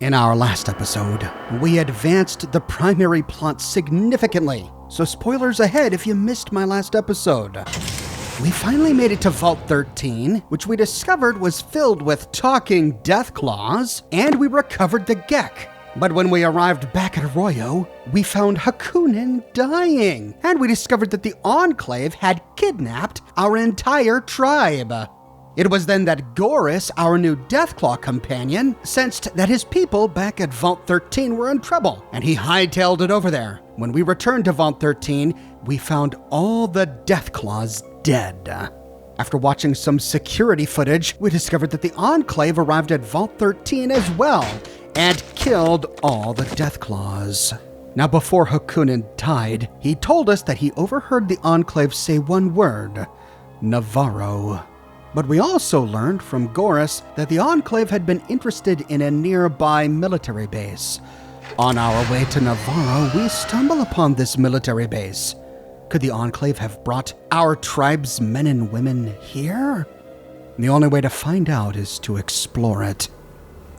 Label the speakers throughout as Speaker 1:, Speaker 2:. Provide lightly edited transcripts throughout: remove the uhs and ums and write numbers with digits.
Speaker 1: In our last episode, we advanced the primary plot significantly, so spoilers ahead if you missed my last episode. We finally made it to Vault 13, which we discovered was filled with talking Deathclaws, and we recovered the Gek. But when we arrived back at Arroyo, we found Hakunin dying, and we discovered that the Enclave had kidnapped our entire tribe. It was then that Goris, our new Deathclaw companion, sensed that his people back at Vault 13 were in trouble, and he hightailed it over there. When we returned to Vault 13, we found all the Deathclaws dead. After watching some security footage, we discovered that the Enclave arrived at Vault 13 as well, and killed all the Deathclaws. Now, before Hakunin died, he told us that he overheard the Enclave say one word, Navarro. But we also learned from Goris that the Enclave had been interested in a nearby military base. On our way to Navarro, we stumble upon this military base. Could the Enclave have brought our tribe's men and women here? The only way to find out is to explore it.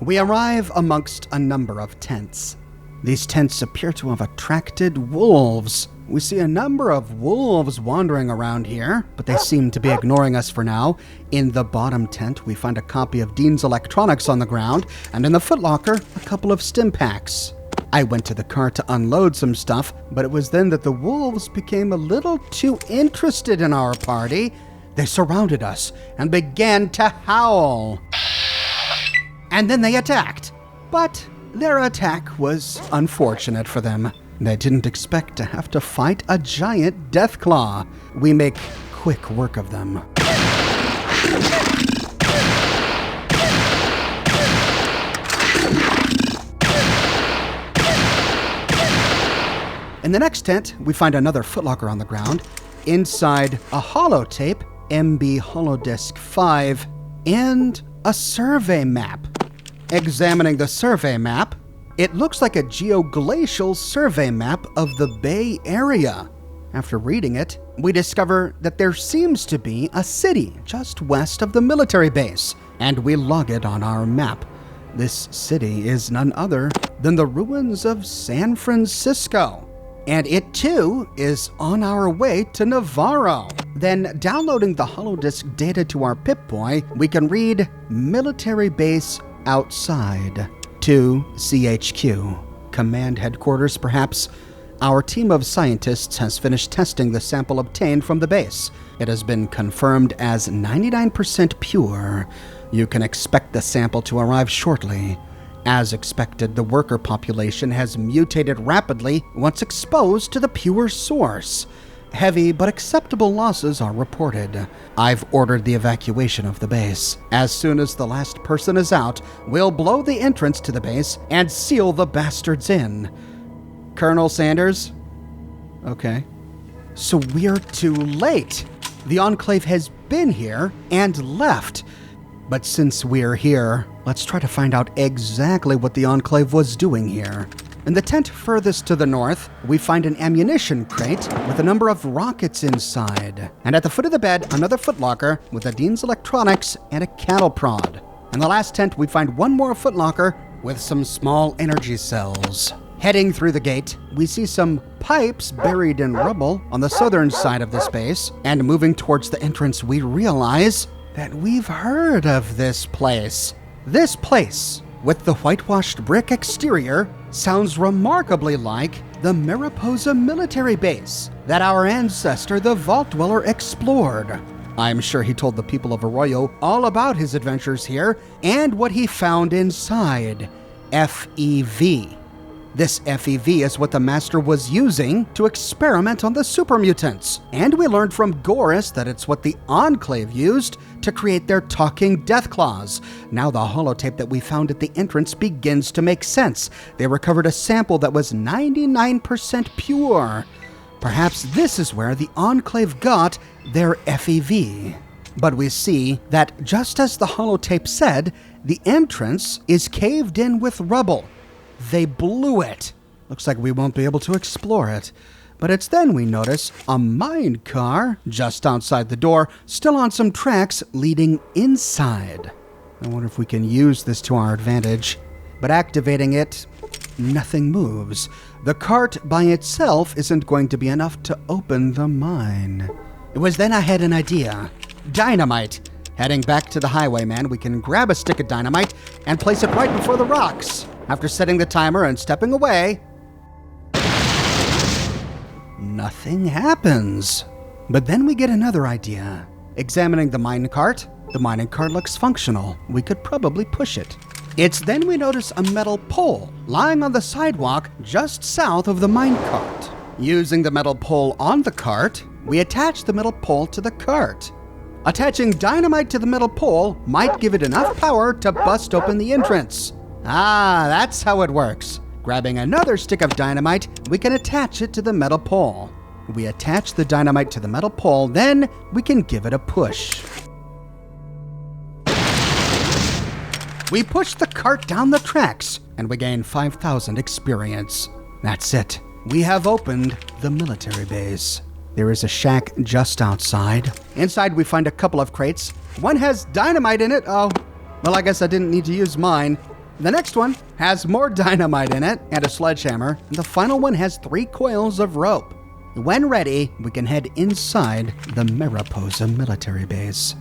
Speaker 1: We arrive amongst a number of tents. These tents appear to have attracted wolves. We see a number of wolves wandering around here, but they seem to be ignoring us for now. In the bottom tent, we find a copy of Dean's Electronics on the ground, and in the footlocker, a couple of stim packs. I went to the car to unload some stuff, but it was then that the wolves became a little too interested in our party. They surrounded us and began to howl. And then they attacked. But their attack was unfortunate for them. They didn't expect to have to fight a giant Deathclaw. We make quick work of them. In the next tent, we find another footlocker on the ground. Inside, a holotape, MB Holodisk 5, and a survey map. Examining the survey map, it looks like a geoglacial survey map of the Bay Area. After reading it, we discover that there seems to be a city just west of the military base, and we log it on our map. This city is none other than the ruins of San Francisco. And it too is on our way to Navarro. Then, downloading the holodisk data to our Pip-Boy, we can read Military Base Outside to CHQ. Command Headquarters, perhaps. Our team of scientists has finished testing the sample obtained from the base. It has been confirmed as 99% pure. You can expect the sample to arrive shortly. As expected, the worker population has mutated rapidly once exposed to the pure source. Heavy but acceptable losses are reported. I've ordered the evacuation of the base. As soon as the last person is out, we'll blow the entrance to the base and seal the bastards in. Colonel Sanders? Okay. So we're too late. The Enclave has been here and left. But since we're here, let's try to find out exactly what the Enclave was doing here. In the tent furthest to the north, we find an ammunition crate with a number of rockets inside. And at the foot of the bed, another footlocker with a Dean's Electronics and a cattle prod. In the last tent, we find one more footlocker with some small energy cells. Heading through the gate, we see some pipes buried in rubble on the southern side of the space. And moving towards the entrance, we realize that we've heard of this place. This place, with the whitewashed brick exterior, sounds remarkably like the Mariposa military base that our ancestor, the Vault Dweller, explored. I'm sure he told the people of Arroyo all about his adventures here and what he found inside. FEV. This FEV is what the Master was using to experiment on the super mutants. And we learned from Goris that it's what the Enclave used to create their talking Deathclaws. Now the holotape that we found at the entrance begins to make sense. They recovered a sample that was 99% pure. Perhaps this is where the Enclave got their FEV. But we see that just as the holotape said, the entrance is caved in with rubble. They blew it. Looks like we won't be able to explore it. But it's then we notice a mine car just outside the door, still on some tracks leading inside. I wonder if we can use this to our advantage. but activating it, nothing moves. The cart by itself isn't going to be enough to open the mine. It was then I had an idea. Dynamite. Heading back to the highwayman, we can grab a stick of dynamite and place it right before the rocks. After setting the timer and stepping away, nothing happens. But then we get another idea. Examining the minecart looks functional. We could probably push it. It's then we notice a metal pole lying on the sidewalk just south of the minecart. Using the metal pole on the cart, we attach the metal pole to the cart. Attaching dynamite to the metal pole might give it enough power to bust open the entrance. Ah, that's how it works. Grabbing another stick of dynamite, we can attach it to the metal pole. We attach the dynamite to the metal pole, then we can give it a push. We push the cart down the tracks, and we gain 5,000 experience. That's it. We have opened the military base. There is a shack just outside. Inside, we find a couple of crates. One has dynamite in it. Oh, well, I guess I didn't need to use mine. The next one has more dynamite in it and a sledgehammer. And the final one has 3 coils of rope. When ready, we can head inside the Mariposa military base.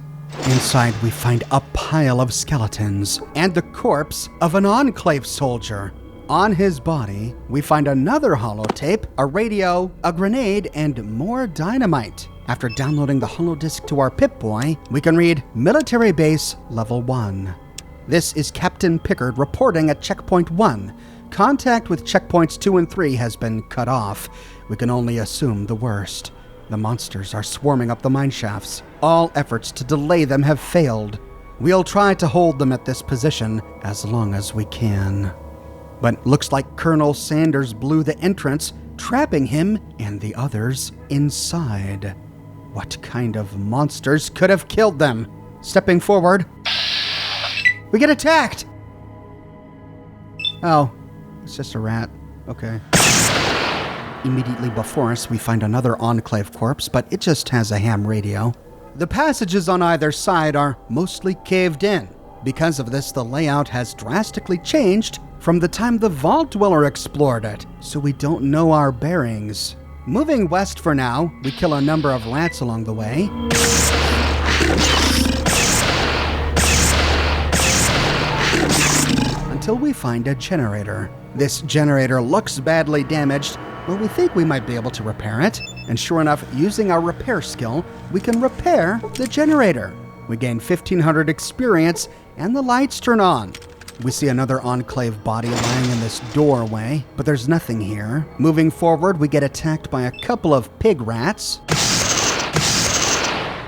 Speaker 1: Inside, we find a pile of skeletons and the corpse of an Enclave soldier. On his body, we find another holotape, a radio, a grenade, and more dynamite. After downloading the holodisk to our Pip-Boy, we can read Military Base Level 1. This is Captain Pickard reporting at Checkpoint 1. Contact with Checkpoints 2 and 3 has been cut off. We can only assume the worst. The monsters are swarming up the mine shafts. All efforts to delay them have failed. We'll try to hold them at this position as long as we can. But looks like Colonel Sanders blew the entrance, trapping him and the others inside. What kind of monsters could have killed them? Stepping forward, we get attacked! Oh, it's just a rat. Okay. Immediately before us, we find another Enclave corpse, but it just has a ham radio. The passages on either side are mostly caved in. Because of this, the layout has drastically changed from the time the Vault Dweller explored it, so we don't know our bearings. Moving west for now, we kill a number of rats along the way. Until we find a generator. This generator looks badly damaged, but we think we might be able to repair it. And sure enough, using our repair skill, we can repair the generator. We gain 1,500 experience, and the lights turn on. We see another Enclave body lying in this doorway, but there's nothing here. Moving forward, we get attacked by a couple of pig rats.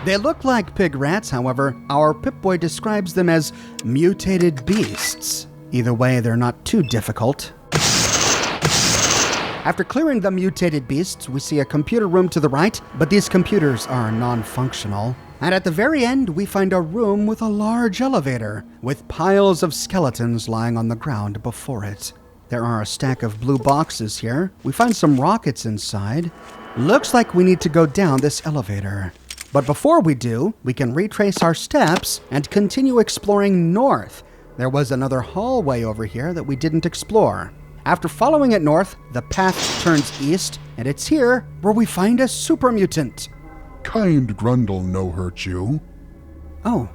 Speaker 1: They look like pig rats, however, our Pip-Boy describes them as mutated beasts. Either way, they're not too difficult. After clearing the mutated beasts, we see a computer room to the right, but these computers are non-functional. And at the very end, we find a room with a large elevator, with piles of skeletons lying on the ground before it. There are a stack of blue boxes here. We find some rockets inside. Looks like we need to go down this elevator. But before we do, we can retrace our steps and continue exploring north. There was another hallway over here that we didn't explore. After following it north, the path turns east, and it's here where we find a super mutant.
Speaker 2: Kind Grundle no hurt you.
Speaker 1: Oh,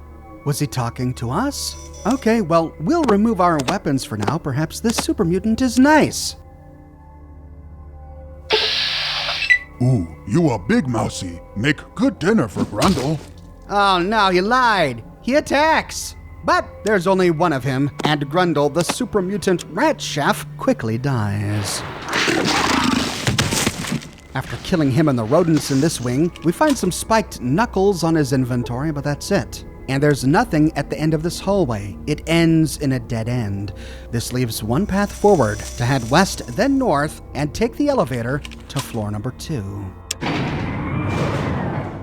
Speaker 1: was he talking to us? Okay, well, we'll remove our weapons for now. Perhaps this super mutant is nice.
Speaker 2: Ooh, you a big mousy. Make good dinner for Grundle.
Speaker 1: Oh no, he lied. He attacks. But there's only one of him, and Grundle, the super mutant rat chef, quickly dies. After killing him and the rodents in this wing, we find some spiked knuckles on his inventory, but that's it. And there's nothing at the end of this hallway. It ends in a dead end. This leaves one path forward to head west, then north, and take the elevator to floor number 2.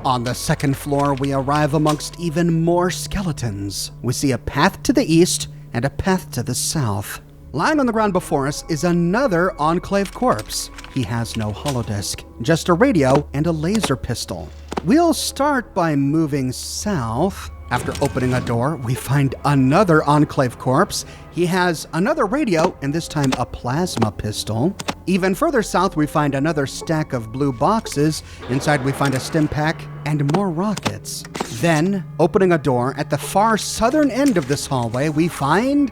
Speaker 1: On the second floor, we arrive amongst even more skeletons. We see a path to the east and a path to the south. Lying on the ground before us is another Enclave corpse. He has no holodisk, just a radio and a laser pistol. We'll start by moving south. After opening a door, we find another Enclave corpse. He has another radio, and this time a plasma pistol. Even further south, we find another stack of blue boxes. Inside, we find a stim pack and more rockets. Then, opening a door at the far southern end of this hallway, we find...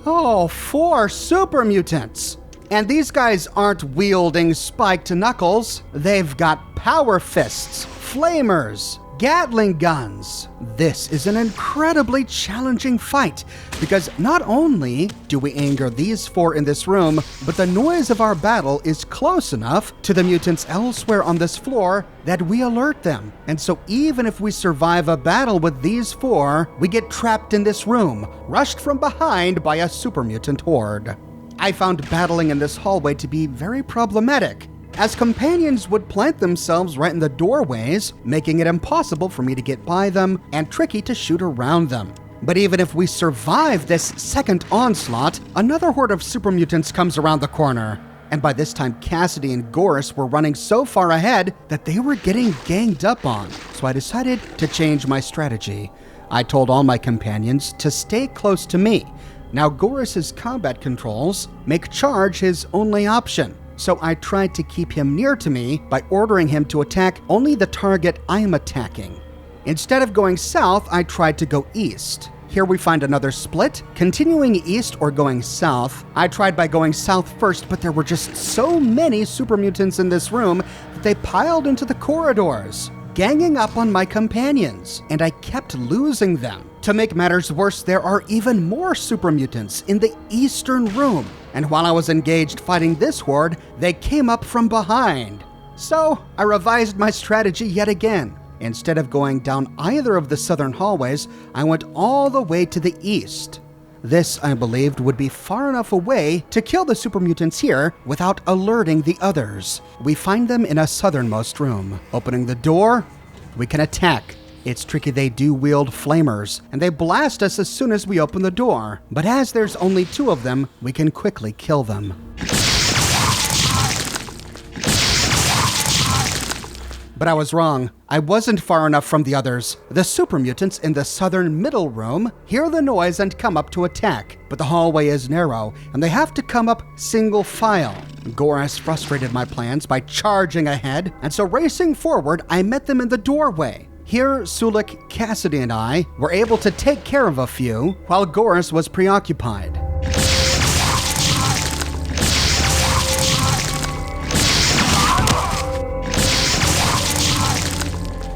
Speaker 1: oh, 4 super mutants. And these guys aren't wielding spiked knuckles. They've got power fists, flamers, Gatling guns. This is an incredibly challenging fight because not only do we anger these 4 in this room, but the noise of our battle is close enough to the mutants elsewhere on this floor that we alert them. And so even if we survive a battle with these 4, we get trapped in this room, rushed from behind by a super mutant horde. I found battling in this hallway to be very problematic, as companions would plant themselves right in the doorways, making it impossible for me to get by them and tricky to shoot around them. But even if we survive this second onslaught, another horde of super mutants comes around the corner. And by this time, Cassidy and Goris were running so far ahead that they were getting ganged up on. So I decided to change my strategy. I told all my companions to stay close to me. Now Goris's combat controls make charge his only option. So I tried to keep him near to me by ordering him to attack only the target I'm attacking. Instead of going south, I tried to go east. Here we find another split, continuing east or going south. I tried by going south first, but there were just so many super mutants in this room that they piled into the corridors, ganging up on my companions, and I kept losing them. To make matters worse, there are even more super mutants in the eastern room. And while I was engaged fighting this horde, they came up from behind. So I revised my strategy yet again. Instead of going down either of the southern hallways, I went all the way to the east. This, I believed, would be far enough away to kill the super mutants here without alerting the others. We find them in a southernmost room. Opening the door, we can attack. It's tricky, they do wield flamers, and they blast us as soon as we open the door. But as there's only 2 of them, we can quickly kill them. But I was wrong. I wasn't far enough from the others. The super mutants in the southern middle room hear the noise and come up to attack. But the hallway is narrow, and they have to come up single file. Goris frustrated my plans by charging ahead, and so racing forward, I met them in the doorway. Here, Sulik, Cassidy, and I were able to take care of a few, while Goris was preoccupied.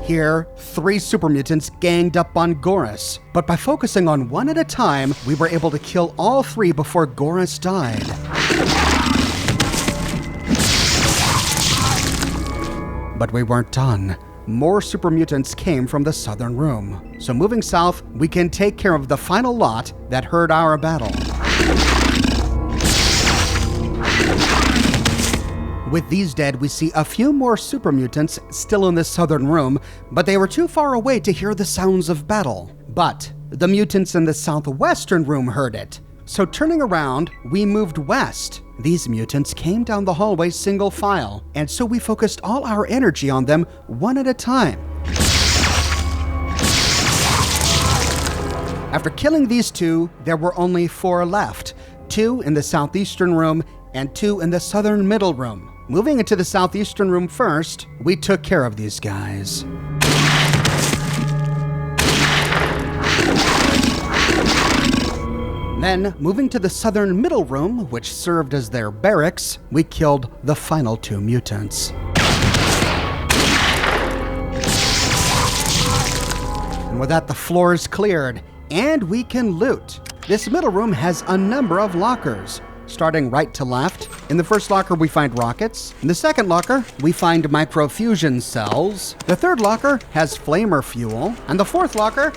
Speaker 1: Here, 3 super mutants ganged up on Goris, but by focusing on one at a time, we were able to kill all 3 before Goris died. But we weren't done. More super mutants came from the southern room. So moving south, we can take care of the final lot that heard our battle. With these dead, we see a few more super mutants still in the southern room, but they were too far away to hear the sounds of battle. But the mutants in the southwestern room heard it. So turning around, we moved west. These mutants came down the hallway single file, and so we focused all our energy on them one at a time. After killing these 2, there were only 4 left. 2 in the southeastern room and 2 in the southern middle room. Moving into the southeastern room first, we took care of these guys. Then, moving to the southern middle room, which served as their barracks, we killed the final 2 mutants. And with that, the floor is cleared, and we can loot. This middle room has a number of lockers. Starting right to left, in the first locker we find rockets. In the second locker, we find microfusion cells. The third locker has flamer fuel. And the fourth locker,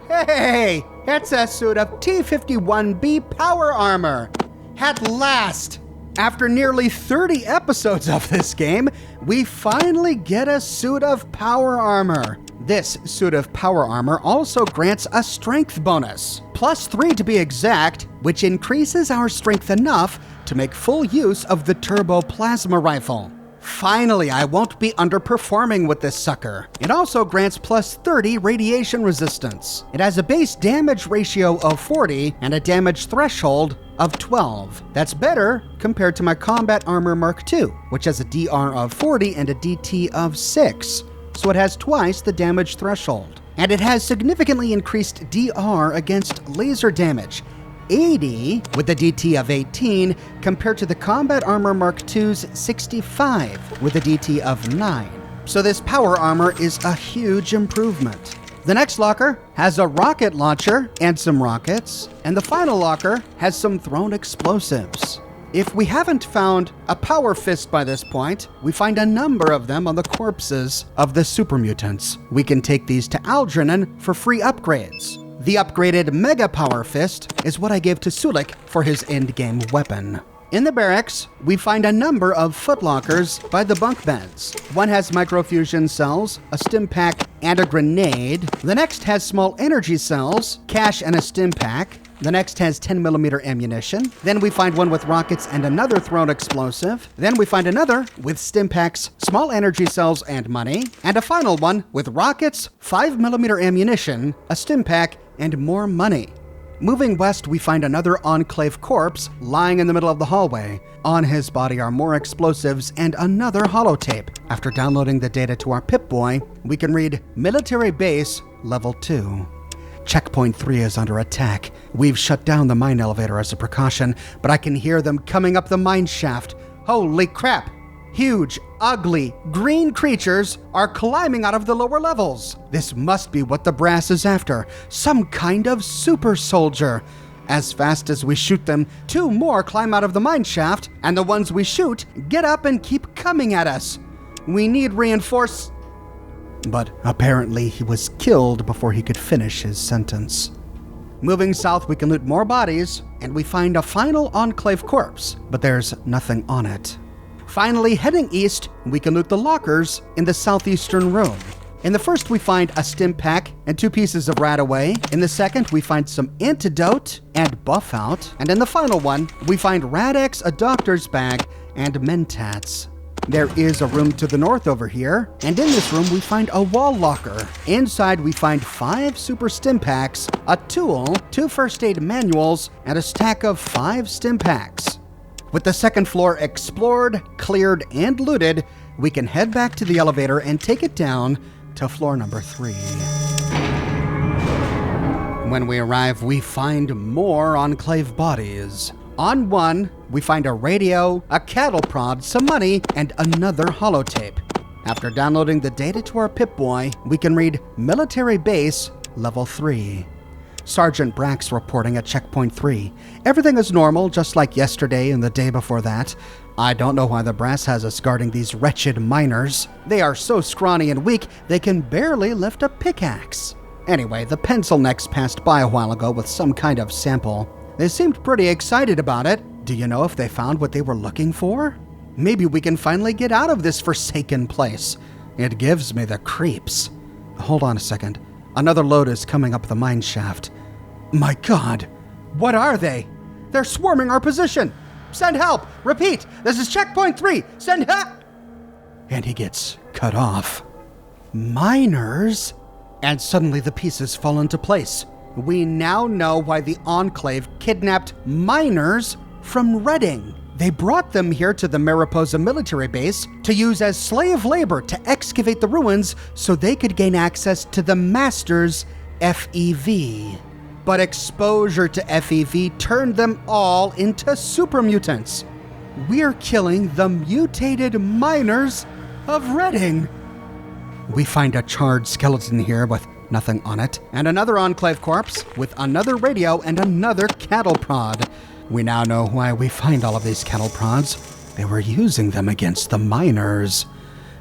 Speaker 1: hey, it's a suit of T-51B power armor. At last! After nearly 30 episodes of this game, we finally get a suit of power armor. This suit of power armor also grants a strength bonus, +3 to be exact, which increases our strength enough to make full use of the turbo plasma rifle. Finally, I won't be underperforming with this sucker. It also grants plus 30 radiation resistance. It has a base damage ratio of 40 and a damage threshold of 12. That's better compared to my Combat Armor Mark II, which has a DR of 40 and a DT of 6. So it has twice the damage threshold. And it has significantly increased DR against laser damage, 80 with a DT of 18 compared to the Combat Armor Mark II's 65 with a DT of 9. So this power armor is a huge improvement. The next locker has a rocket launcher and some rockets, and the final locker has some thrown explosives. If we haven't found a power fist by this point, we find a number of them on the corpses of the super mutants. We can take these to Algernon for free upgrades. The upgraded Mega Power Fist is what I gave to Sulik for his endgame weapon. In the barracks, we find a number of footlockers by the bunk beds. One has microfusion cells, a stim pack, and a grenade. The next has small energy cells, cash, and a stim pack. The next has 10mm ammunition. Then we find one with rockets and another thrown explosive. Then we find another with stim packs, small energy cells, and money. And a final one with rockets, 5mm ammunition, a stim pack, and more money. Moving west, we find another Enclave corpse lying in the middle of the hallway. On his body are more explosives and another holotape. After downloading the data to our Pip-Boy, we can read Military Base Level 2. Checkpoint 3 is under attack. We've shut down the mine elevator as a precaution, but I can hear them coming up the mine shaft. Holy crap! Huge, ugly, green creatures are climbing out of the lower levels. This must be what the brass is after. Some kind of super soldier. As fast as we shoot them, 2 more climb out of the mine shaft, and the ones we shoot get up and keep coming at us. We need reinforce... But apparently he was killed before he could finish his sentence. Moving south, we can loot more bodies, and we find a final Enclave corpse, but there's nothing on it. Finally, heading east, we can loot the lockers in the southeastern room. In the first, we find a stim pack and 2 pieces of Radaway. In the second, we find some antidote and buff out. And in the final one, we find Rad-X, a doctor's bag, and Mentats. There is a room to the north over here, and in this room we find a wall locker. Inside we find 5 super stim packs, a tool, 2 first aid manuals, and a stack of 5 stim packs. With the second floor explored, cleared, and looted, we can head back to the elevator and take it down to floor number 3. When we arrive, we find more Enclave bodies. On one, we find a radio, a cattle prod, some money, and another holotape. After downloading the data to our Pip-Boy, we can read Military Base Level 3. Sergeant Brax reporting at Checkpoint 3. Everything is normal, just like yesterday and the day before that. I don't know why the brass has us guarding these wretched miners. They are so scrawny and weak, they can barely lift a pickaxe. Anyway, the pencil necks passed by a while ago with some kind of sample. They seemed pretty excited about it. Do you know if they found what they were looking for? Maybe we can finally get out of this forsaken place. It gives me the creeps. Hold on a second. Another load is coming up the mine shaft. My God, what are they? They're swarming our position. Send help. Repeat, this is Checkpoint 3. Send help. And he gets cut off. Miners? And suddenly the pieces fall into place. We now know why the Enclave kidnapped miners from Reading. They brought them here to the Mariposa military base to use as slave labor to excavate the ruins so they could gain access to the Master's FEV. But exposure to FEV turned them all into super mutants. We're killing the mutated miners of Reading. We find a charred skeleton here with nothing on it, and another Enclave corpse with another radio and another cattle prod. We now know why we find all of these cattle prods. They were using them against the miners.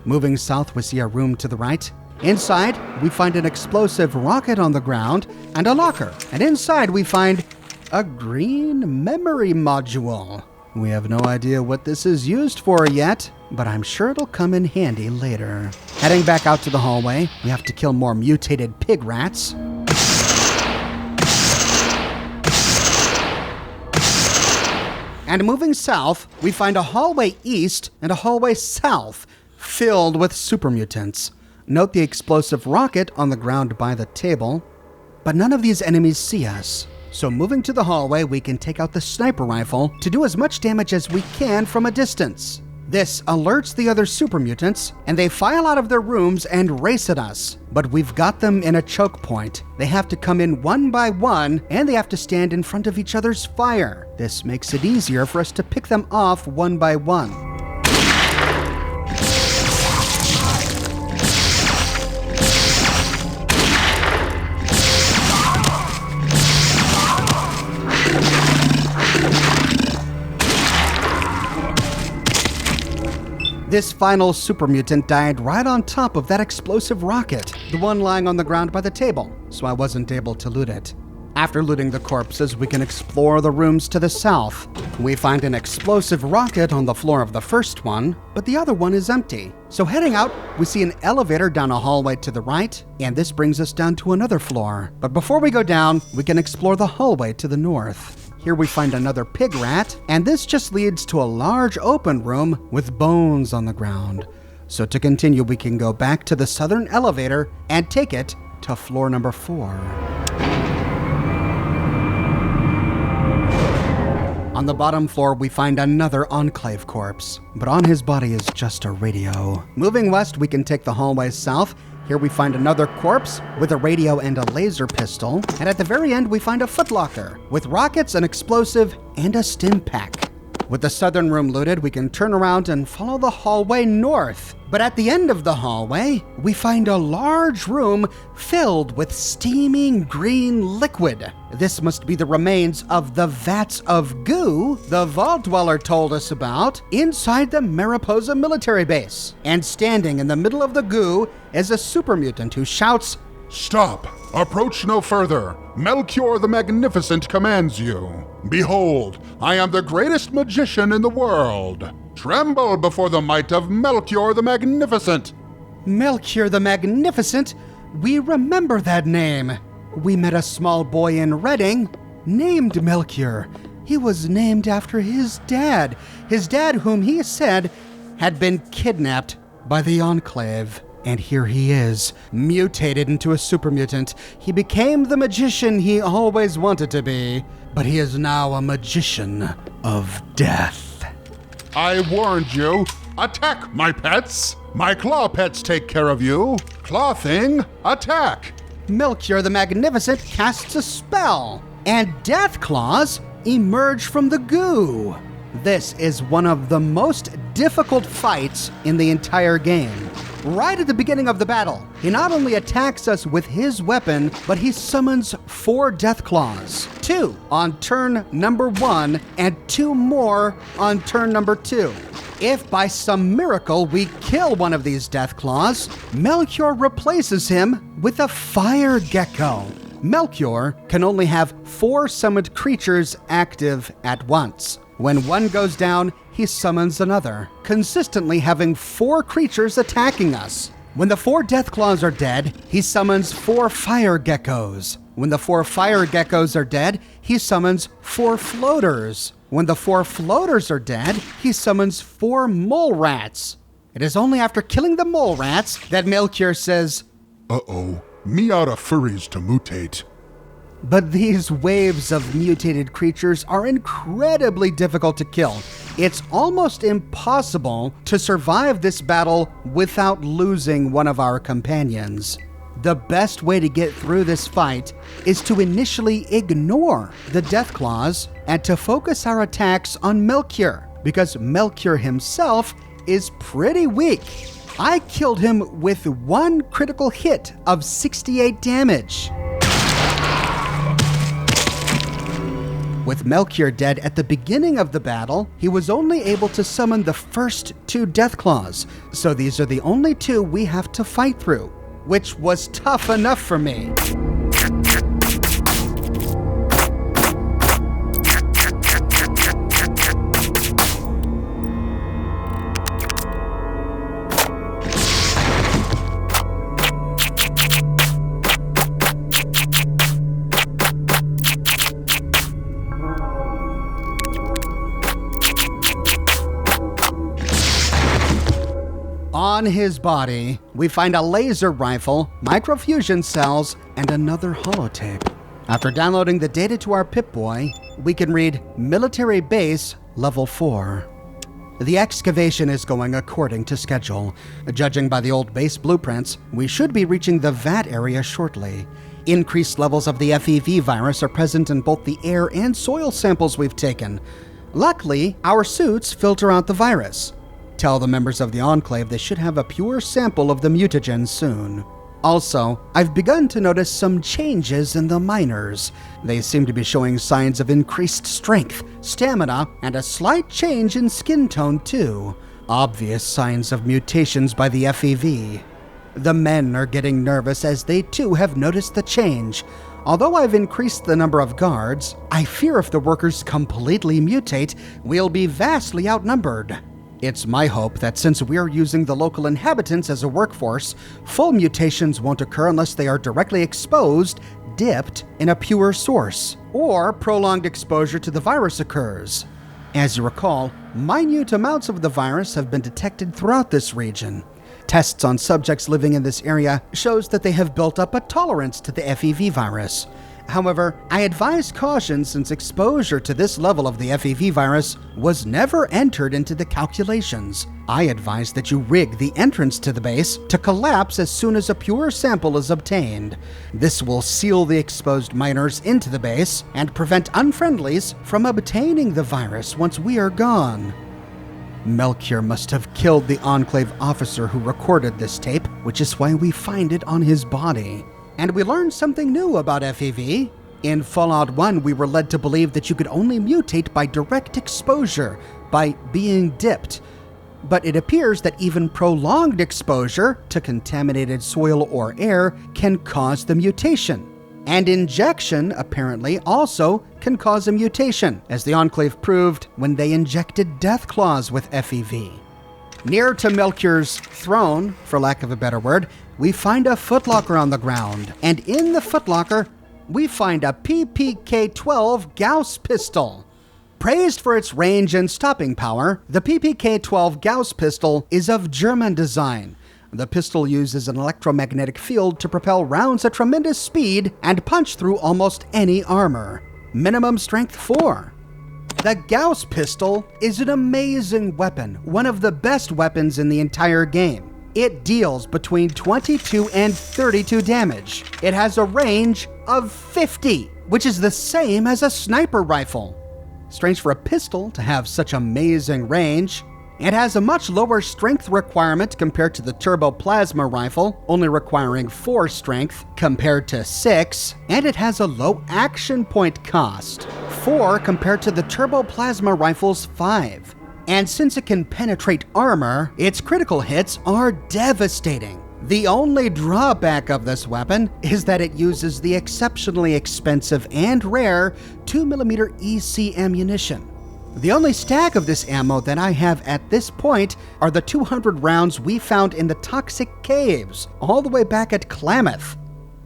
Speaker 1: Moving south, we see a room to the right. Inside, we find an explosive rocket on the ground and a locker. And inside, we find a green memory module. We have no idea what this is used for yet, but I'm sure it'll come in handy later. Heading back out to the hallway, we have to kill more mutated pig rats. And moving south, we find a hallway east and a hallway south filled with super mutants. Note the explosive rocket on the ground by the table. But none of these enemies see us. So moving to the hallway, we can take out the sniper rifle to do as much damage as we can from a distance. This alerts the other super mutants, and they file out of their rooms and race at us. But we've got them in a choke point. They have to come in one by one, and they have to stand in front of each other's fire. This makes it easier for us to pick them off one by one. This final super mutant died right on top of that explosive rocket, the one lying on the ground by the table, so I wasn't able to loot it. After looting the corpses, we can explore the rooms to the south. We find an explosive rocket on the floor of the first one, but the other one is empty. So heading out, we see an elevator down a hallway to the right, and this brings us down to another floor. But before we go down, we can explore the hallway to the north. Here we find another pig rat, and this just leads to a large open room with bones on the ground. So to continue, we can go back to the southern elevator and take it to floor number 4. On the bottom floor, we find another Enclave corpse, but on his body is just a radio. Moving west, we can take the hallway south. Here we find another corpse with a radio and a laser pistol. And at the very end, we find a footlocker with rockets, an explosive, and a stim pack. With the southern room looted, we can turn around and follow the hallway north. But at the end of the hallway, we find a large room filled with steaming green liquid. This must be the remains of the vats of goo the Vault Dweller told us about inside the Mariposa military base. And standing in the middle of the goo is a super mutant who shouts,
Speaker 2: Stop! Approach no further! Melchior the Magnificent commands you. Behold, I am the greatest magician in the world. Tremble before the might of Melchior the Magnificent.
Speaker 1: Melchior the Magnificent? We remember that name. We met a small boy in Reading named Melchior. He was named after his dad whom he said had been kidnapped by the Enclave. And here he is, mutated into a super mutant. He became the magician he always wanted to be, but he is now a magician of death.
Speaker 2: I warned you. Attack, my pets! My claw pets take care of you. Claw thing, attack!
Speaker 1: Melchior the Magnificent casts a spell, and death claws emerge from the goo. This is one of the most difficult fights in the entire game. Right at the beginning of the battle, he not only attacks us with his weapon, but he summons 4 death claws. 2 on turn number 1, and 2 more on turn number 2. If by some miracle we kill one of these death claws, Melchior replaces him with a fire gecko. Melchior can only have 4 summoned creatures active at once. When one goes down, he summons another, consistently having 4 creatures attacking us. When the 4 death claws are dead, he summons 4 fire geckos. When the 4 fire geckos are dead, he summons 4 floaters. When the 4 floaters are dead, he summons 4 mole rats. It is only after killing the mole rats that Melchior says,
Speaker 2: Uh-oh, me out of furries to mutate.
Speaker 1: But these waves of mutated creatures are incredibly difficult to kill. It's almost impossible to survive this battle without losing one of our companions. The best way to get through this fight is to initially ignore the death claws and to focus our attacks on Melchior, because Melchior himself is pretty weak. I killed him with 1 critical hit of 68 damage. With Melchior dead at the beginning of the battle, he was only able to summon the first 2 death claws, so these are the only 2 we have to fight through, which was tough enough for me. On his body, we find a laser rifle, microfusion cells, and another holotape. After downloading the data to our Pip-Boy, we can read Military Base Level 4. The excavation is going according to schedule. Judging by the old base blueprints, we should be reaching the VAT area shortly. Increased levels of the FEV virus are present in both the air and soil samples we've taken. Luckily, our suits filter out the virus. Tell the members of the Enclave they should have a pure sample of the mutagen soon. Also, I've begun to notice some changes in the miners. They seem to be showing signs of increased strength, stamina, and a slight change in skin tone too. Obvious signs of mutations by the FEV. The men are getting nervous as they too have noticed the change. Although I've increased the number of guards, I fear if the workers completely mutate, we'll be vastly outnumbered. It's my hope that since we're using the local inhabitants as a workforce, full mutations won't occur unless they are directly exposed, dipped, in a pure source, or prolonged exposure to the virus occurs. As you recall, minute amounts of the virus have been detected throughout this region. Tests on subjects living in this area shows that they have built up a tolerance to the FEV virus. However, I advise caution since exposure to this level of the FEV virus was never entered into the calculations. I advise that you rig the entrance to the base to collapse as soon as a pure sample is obtained. This will seal the exposed miners into the base and prevent unfriendlies from obtaining the virus once we are gone. Melchior must have killed the Enclave officer who recorded this tape, which is why we find it on his body. And we learned something new about FEV. In Fallout 1, we were led to believe that you could only mutate by direct exposure, by being dipped. But it appears that even prolonged exposure to contaminated soil or air can cause the mutation. And injection, apparently, also can cause a mutation, as the Enclave proved when they injected Death Claws with FEV. Near to Melchior's throne, for lack of a better word, we find a footlocker on the ground, and in the footlocker, we find a PPK-12 Gauss pistol. Praised for its range and stopping power, the PPK-12 Gauss pistol is of German design. The pistol uses an electromagnetic field to propel rounds at tremendous speed and punch through almost any armor. Minimum strength 4. The Gauss pistol is an amazing weapon, one of the best weapons in the entire game. It deals between 22 and 32 damage. It has a range of 50, which is the same as a sniper rifle. Strange for a pistol to have such amazing range. It has a much lower strength requirement compared to the turbo plasma rifle, only requiring 4 strength compared to 6, and it has a low action point cost, 4 compared to the turbo plasma rifle's 5. And since it can penetrate armor, its critical hits are devastating. The only drawback of this weapon is that it uses the exceptionally expensive and rare 2mm EC ammunition. The only stack of this ammo that I have at this point are the 200 rounds we found in the toxic caves, all the way back at Klamath.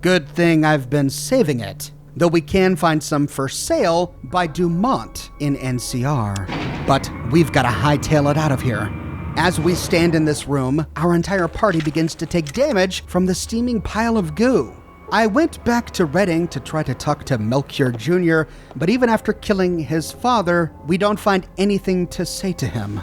Speaker 1: Good thing I've been saving it, though we can find some for sale by Dumont in NCR. But we've got to hightail it out of here. As we stand in this room, our entire party begins to take damage from the steaming pile of goo. I went back to Redding to try to talk to Melchior Jr., but even after killing his father, we don't find anything to say to him.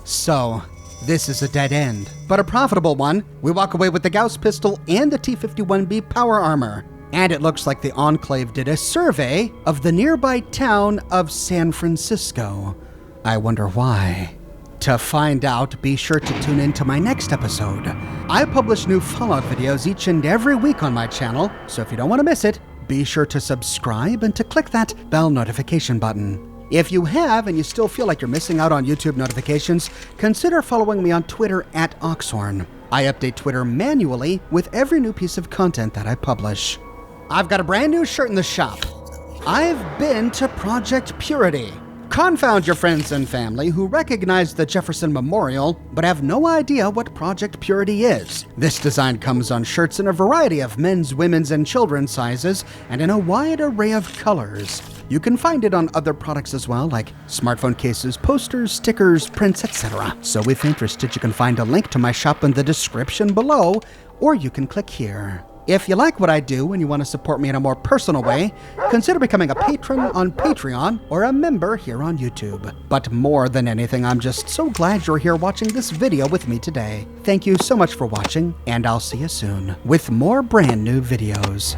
Speaker 1: So, this is a dead end, but a profitable one. We walk away with the Gauss pistol and the T-51B power armor. And it looks like the Enclave did a survey of the nearby town of San Francisco. I wonder why. To find out, be sure to tune in to my next episode. I publish new Fallout videos each and every week on my channel, so if you don't want to miss it, be sure to subscribe and to click that bell notification button. If you have and you still feel like you're missing out on YouTube notifications, consider following me on Twitter at Oxhorn. I update Twitter manually with every new piece of content that I publish. I've got a brand new shirt in the shop. I've been to Project Purity. Confound your friends and family who recognize the Jefferson Memorial but have no idea what Project Purity is. This design comes on shirts in a variety of men's, women's, and children's sizes and in a wide array of colors. You can find it on other products as well, like smartphone cases, posters, stickers, prints, etc. So if interested, you can find a link to my shop in the description below, or you can click here. If you like what I do and you want to support me in a more personal way, consider becoming a patron on Patreon or a member here on YouTube. But more than anything, I'm just so glad you're here watching this video with me today. Thank you so much for watching, and I'll see you soon with more brand new videos.